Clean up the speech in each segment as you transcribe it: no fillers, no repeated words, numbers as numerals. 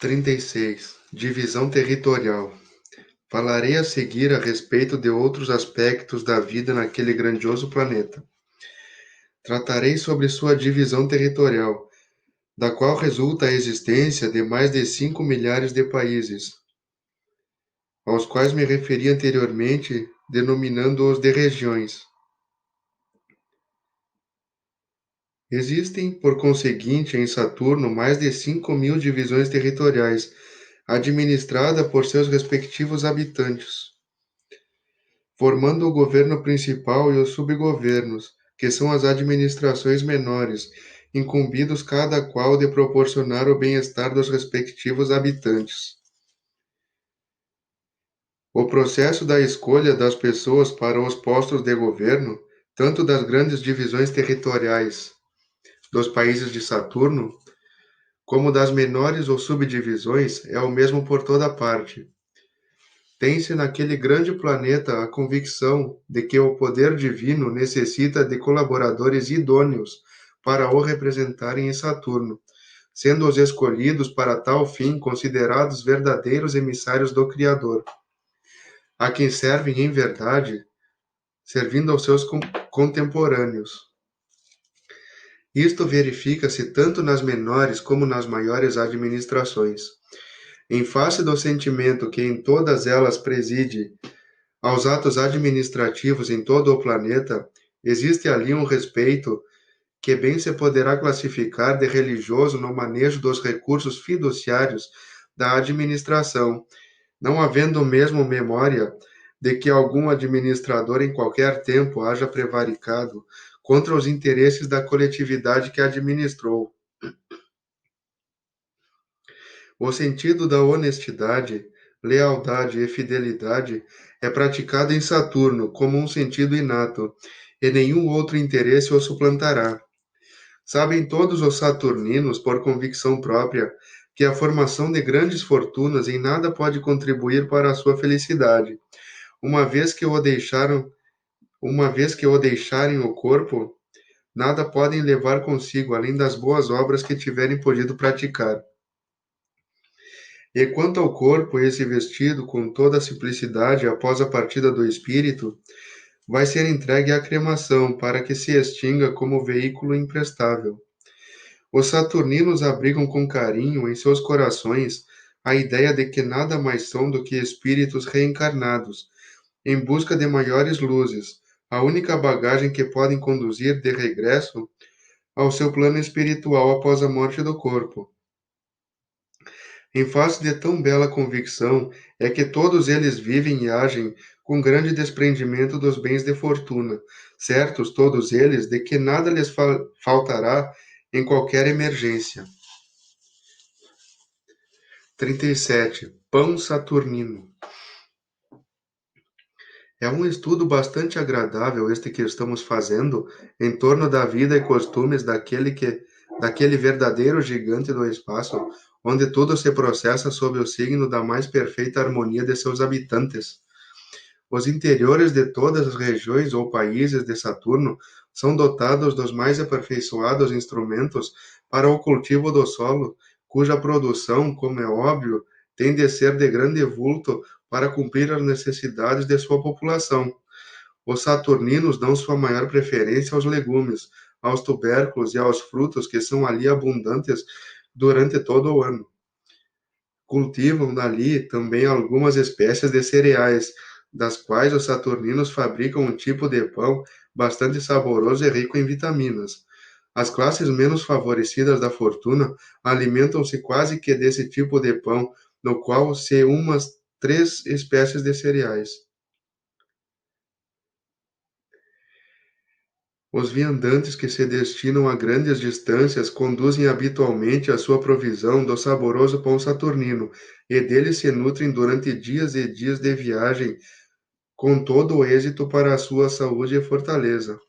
36. Divisão territorial. Falarei a seguir a respeito de outros aspectos da vida naquele grandioso planeta. Tratarei sobre sua divisão territorial, da qual resulta a existência de mais de 5 milhares de países, aos quais me referi anteriormente, denominando-os de regiões. Existem, por conseguinte, em Saturno mais de 5.000 divisões territoriais, administradas por seus respectivos habitantes, formando o governo principal e os subgovernos, que são as administrações menores, incumbidos cada qual de proporcionar o bem-estar dos respectivos habitantes. O processo da escolha das pessoas para os postos de governo, tanto das grandes divisões territoriais dos países de Saturno, como das menores ou subdivisões, é o mesmo por toda parte. Tem-se naquele grande planeta a convicção de que o poder divino necessita de colaboradores idôneos para o representarem em Saturno, sendo os escolhidos para tal fim considerados verdadeiros emissários do Criador, a quem servem em verdade, servindo aos seus contemporâneos. Isto verifica-se tanto nas menores como nas maiores administrações. Em face do sentimento que em todas elas preside aos atos administrativos em todo o planeta, existe ali um respeito que bem se poderá classificar de religioso no manejo dos recursos fiduciários da administração, não havendo mesmo memória de que algum administrador em qualquer tempo haja prevaricado contra os interesses da coletividade que administrou. O sentido da honestidade, lealdade e fidelidade é praticado em Saturno como um sentido inato, e nenhum outro interesse o suplantará. Sabem todos os saturninos, por convicção própria, que a formação de grandes fortunas em nada pode contribuir para a sua felicidade, uma vez que o deixarem o corpo, nada podem levar consigo além das boas obras que tiverem podido praticar. E quanto ao corpo, esse vestido com toda a simplicidade após a partida do espírito, vai ser entregue à cremação para que se extinga como veículo imprestável. Os saturninos abrigam com carinho em seus corações a ideia de que nada mais são do que espíritos reencarnados, em busca de maiores luzes, a única bagagem que podem conduzir de regresso ao seu plano espiritual após a morte do corpo. Em face de tão bela convicção, é que todos eles vivem e agem com grande desprendimento dos bens de fortuna, certos todos eles de que nada lhes faltará em qualquer emergência. 37. Pão saturnino. É um estudo bastante agradável este que estamos fazendo em torno da vida e costumes daquele verdadeiro gigante do espaço, onde tudo se processa sob o signo da mais perfeita harmonia de seus habitantes. Os interiores de todas as regiões ou países de Saturno são dotados dos mais aperfeiçoados instrumentos para o cultivo do solo, cuja produção, como é óbvio, tem de ser de grande vulto para cumprir as necessidades de sua população. Os saturninos dão sua maior preferência aos legumes, aos tubérculos e aos frutos que são ali abundantes durante todo o ano. Cultivam dali também algumas espécies de cereais, das quais os saturninos fabricam um tipo de pão bastante saboroso e rico em vitaminas. As classes menos favorecidas da fortuna alimentam-se quase que desse tipo de pão, no qual se umas 3 espécies de cereais. Os viandantes que se destinam a grandes distâncias conduzem habitualmente a sua provisão do saboroso pão saturnino, e dele se nutrem durante dias e dias de viagem, com todo o êxito para a sua saúde e fortaleza.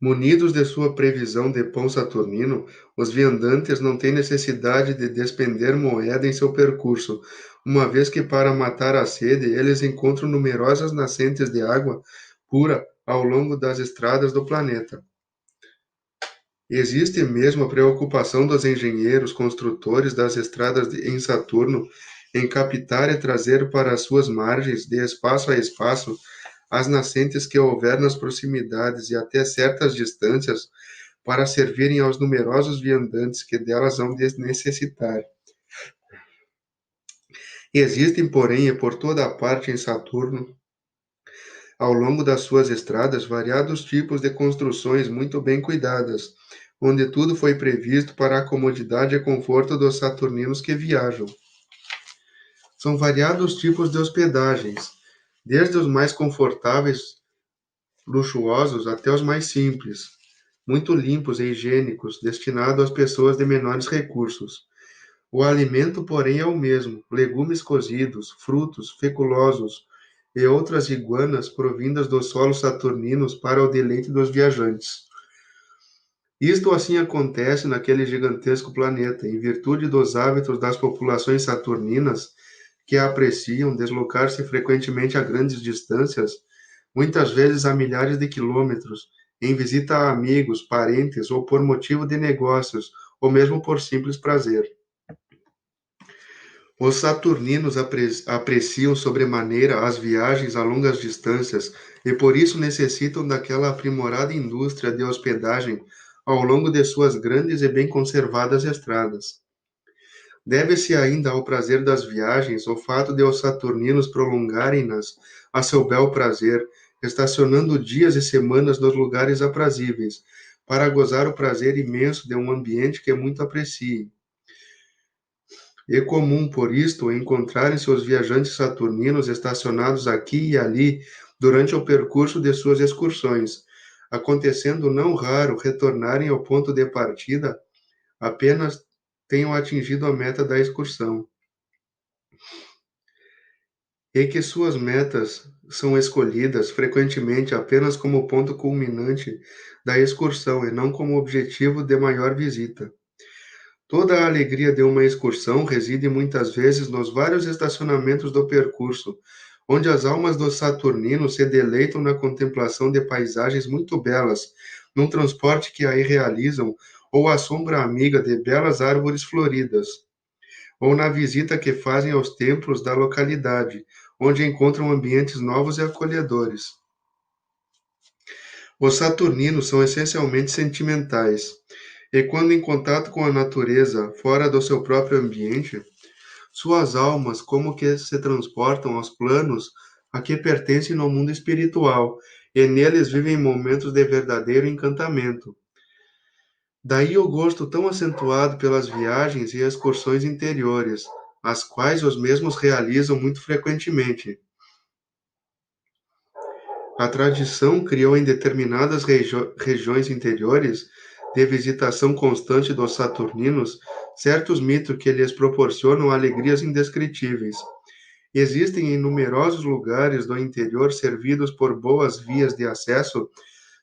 Munidos de sua previsão de pão saturnino, os viandantes não têm necessidade de despender moeda em seu percurso, uma vez que para matar a sede eles encontram numerosas nascentes de água pura ao longo das estradas do planeta. Existe mesmo a preocupação dos engenheiros construtores das em Saturno em captar e trazer para as suas margens, de espaço a espaço, as nascentes que houver nas proximidades e até certas distâncias, para servirem aos numerosos viandantes que delas hão de necessitar. Existem, porém, e por toda a parte em Saturno, ao longo das suas estradas, variados tipos de construções muito bem cuidadas, onde tudo foi previsto para a comodidade e conforto dos saturninos que viajam. São variados tipos de hospedagens, desde os mais confortáveis, luxuosos, até os mais simples, muito limpos e higiênicos, destinados às pessoas de menores recursos. O alimento, porém, é o mesmo: legumes cozidos, frutos, feculosos e outras iguanas provindas dos solos saturninos para o deleite dos viajantes. Isto assim acontece naquele gigantesco planeta, em virtude dos hábitos das populações saturninas, que apreciam deslocar-se frequentemente a grandes distâncias, muitas vezes a milhares de quilômetros, em visita a amigos, parentes ou por motivo de negócios, ou mesmo por simples prazer. Os saturninos apreciam sobremaneira as viagens a longas distâncias e por isso necessitam daquela aprimorada indústria de hospedagem ao longo de suas grandes e bem conservadas estradas. Deve-se ainda ao prazer das viagens o fato de os saturninos prolongarem-nas a seu bel prazer, estacionando dias e semanas nos lugares aprazíveis, para gozar o prazer imenso de um ambiente que muito apreciem. É comum, por isto, encontrarem-se os viajantes saturninos estacionados aqui e ali durante o percurso de suas excursões, acontecendo não raro retornarem ao ponto de partida apenas tenham atingido a meta da excursão, e que suas metas são escolhidas frequentemente apenas como ponto culminante da excursão e não como objetivo de maior visita. Toda a alegria de uma excursão reside muitas vezes nos vários estacionamentos do percurso, onde as almas dos saturninos se deleitam na contemplação de paisagens muito belas, num transporte que aí realizam, ou à sombra amiga de belas árvores floridas, ou na visita que fazem aos templos da localidade, onde encontram ambientes novos e acolhedores. Os saturninos são essencialmente sentimentais, e quando em contato com a natureza, fora do seu próprio ambiente, suas almas como que se transportam aos planos a que pertencem no mundo espiritual, e neles vivem momentos de verdadeiro encantamento. Daí o gosto tão acentuado pelas viagens e excursões interiores, as quais os mesmos realizam muito frequentemente. A tradição criou em determinadas regiões interiores, de visitação constante dos saturninos, certos mitos que lhes proporcionam alegrias indescritíveis. Existem em numerosos lugares do interior servidos por boas vias de acesso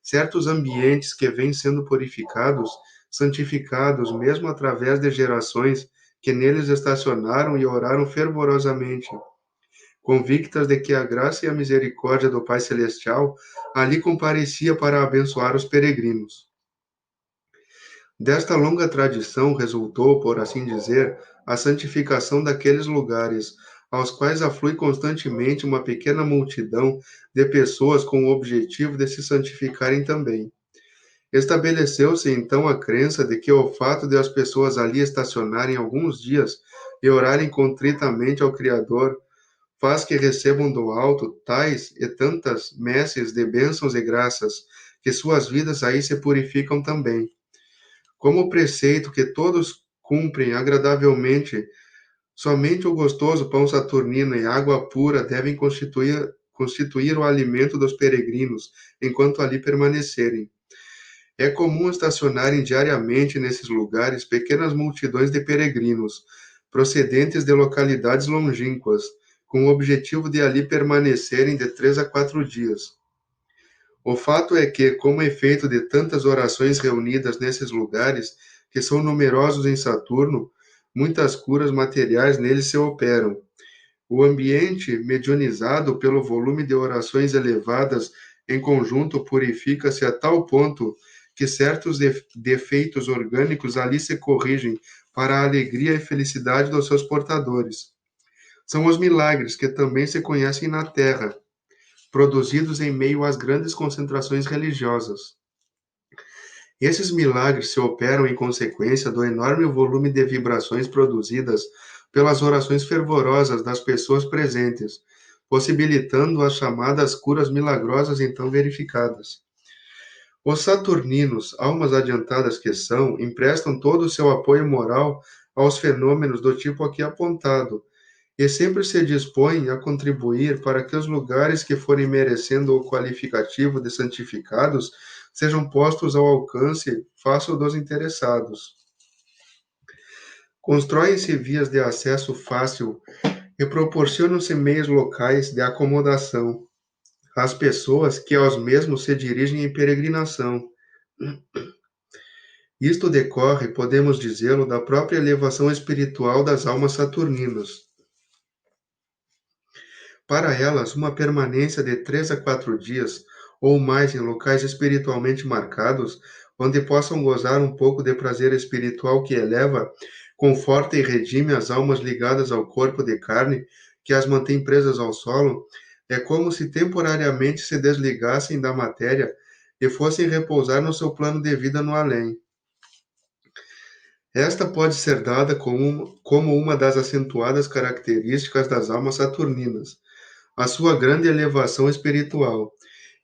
certos ambientes que vêm sendo purificados, santificados, mesmo através de gerações que neles estacionaram e oraram fervorosamente, convictas de que a graça e a misericórdia do Pai Celestial ali comparecia para abençoar os peregrinos. Desta longa tradição resultou, por assim dizer, a santificação daqueles lugares, aos quais aflui constantemente uma pequena multidão de pessoas com o objetivo de se santificarem também. Estabeleceu-se então a crença de que o fato de as pessoas ali estacionarem alguns dias e orarem contritamente ao Criador faz que recebam do alto tais e tantas messes de bênçãos e graças, que suas vidas aí se purificam também. Como preceito que todos cumprem agradavelmente, somente o gostoso pão saturnino e água pura devem constituir o alimento dos peregrinos, enquanto ali permanecerem. É comum estacionarem diariamente nesses lugares pequenas multidões de peregrinos, procedentes de localidades longínquas, com o objetivo de ali permanecerem de 3 a 4 dias. O fato é que, como efeito de tantas orações reunidas nesses lugares, que são numerosos em Saturno, muitas curas materiais neles se operam. O ambiente, medianizado pelo volume de orações elevadas em conjunto, purifica-se a tal ponto que certos defeitos orgânicos ali se corrigem para a alegria e felicidade dos seus portadores. São os milagres que também se conhecem na Terra, produzidos em meio às grandes concentrações religiosas. Esses milagres se operam em consequência do enorme volume de vibrações produzidas pelas orações fervorosas das pessoas presentes, possibilitando as chamadas curas milagrosas então verificadas. Os saturninos, almas adiantadas que são, emprestam todo o seu apoio moral aos fenômenos do tipo aqui apontado, e sempre se dispõem a contribuir para que os lugares que forem merecendo o qualificativo de santificados sejam postos ao alcance fácil dos interessados. Constroem-se vias de acesso fácil e proporcionam-se meios locais de acomodação às pessoas que aos mesmos se dirigem em peregrinação. Isto decorre, podemos dizê-lo, da própria elevação espiritual das almas saturninas. Para elas, uma permanência de 3 a 4 dias ou mais em locais espiritualmente marcados, onde possam gozar um pouco de prazer espiritual que eleva, conforta e redime as almas ligadas ao corpo de carne, que as mantém presas ao solo, é como se temporariamente se desligassem da matéria e fossem repousar no seu plano de vida no além. Esta pode ser dada como uma das acentuadas características das almas saturninas, a sua grande elevação espiritual.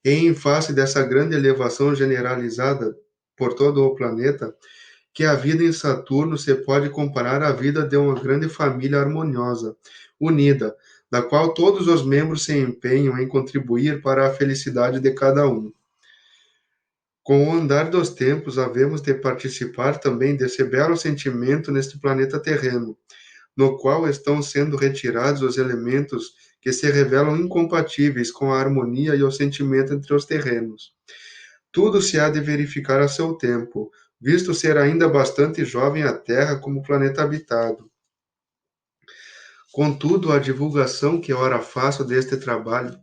E em face dessa grande elevação generalizada por todo o planeta, que a vida em Saturno se pode comparar à vida de uma grande família harmoniosa, unida, da qual todos os membros se empenham em contribuir para a felicidade de cada um. Com o andar dos tempos, havemos de participar também desse belo sentimento neste planeta terreno, no qual estão sendo retirados os elementos que se revelam incompatíveis com a harmonia e o sentimento entre os terrenos. Tudo se há de verificar a seu tempo, visto ser ainda bastante jovem a Terra como planeta habitado. Contudo, a divulgação que ora faço deste trabalho,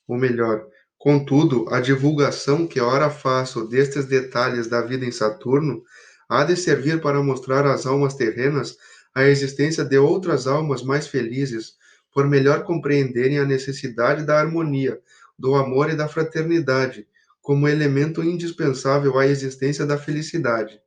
ou melhor, contudo, a divulgação que ora faço destes detalhes da vida em Saturno há de servir para mostrar às almas terrenas a existência de outras almas mais felizes, por melhor compreenderem a necessidade da harmonia, do amor e da fraternidade, como elemento indispensável à existência da felicidade.